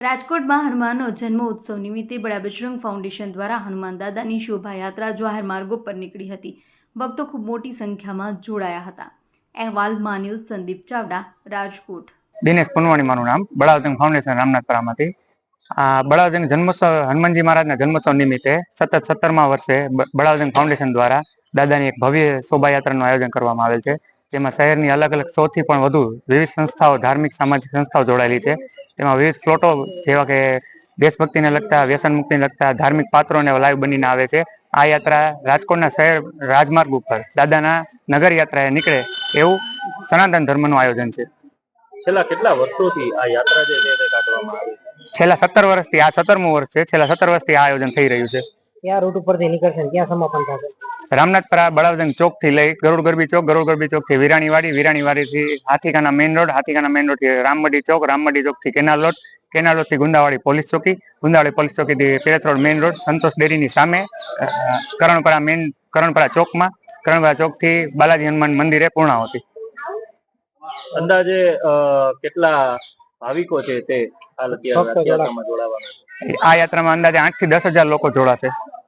રાજકોટમાં હનુમાનનો જન્મ ઉત્સવ નિમિત્તે બડા બજરંગ ફાઉન્ડેશન દ્વારા હનુમાન દાદાની શોભાયાત્રા જાહેર માર્ગો પર નીકળી હતી। ભક્તો ખૂબ મોટી સંખ્યામાં જોડાયા હતા। અહેવાલ મા ન્યૂઝ સંદીપ ચાવડા, રાજકોટ। દિનેશ પુનવાણી મારું નામ, બળાવજંગ ફાઉન્ડેશન રામનાથપરામાંથી। બળાવજંગ જન્મોત્સવ હનુમાનજી મહારાજના જન્મોત્સવ નિમિત્તે સતત 17મા વર્ષે બળાવજંગ ફાઉન્ડેશન દ્વારા દાદાની એક ભવ્ય શોભાયાત્રાનું આયોજન કરવામાં આવેલ છે, જેમાં શહેરની અલગ અલગ 100થી પણ વધુ વિવિધ સંસ્થાઓ, ધાર્મિક સામાજિક સંસ્થાઓ જોડાયેલી છે। તેમાં વિવિધ ફ્લોટો જેવા કે દેશભક્તિને લગતા, વ્યસન મુક્તિને લગતા ધાર્મિક પાત્રોને લાઈવ બનીને આવે છે। આ યાત્રા રાજકોટના શહેર રાજમાર્ગ ઉપર દાદાના નગર યાત્રાએ નીકળે એવું સનાતન ધર્મનું આયોજન છે। છેલ્લા કેટલા વર્ષોથી આ યાત્રા જે છે તે કાઢવામાં આવે છે? છેલ્લા 17 વર્ષથી, આ 17મું વર્ષ છે। છેલ્લા 17 વર્ષથી આ આયોજન થઈ રહ્યું છે। ક્યાં રૂટ ઉપરથી નીકળશે, ક્યાં સમાપન થશે? રામનાથપરા બળાવજંગ ચોક થી લઈ ગરુડ ગરબી ચોક થી વિરાણીવાડી થી હાથીખાના મેઇન રોડ થી રામમડી ચોક થી કેનાલ રોડ થી ગુંદાવાડી પોલીસ ચોકી થી પેરેસ રોડ મેઇન રોડ, સંતોષ ડેરીની સામે કરણપરા ચોક થી બાલાજી હનુમાન મંદિરે પૂર્ણાહુતિ। અંદાજે કેટલા ભાવિકો છે તે આ યાત્રામાં જોડાવાના છે? આ યાત્રામાં અંદાજે 8 થી 10 હજાર લોકો જોડાશે।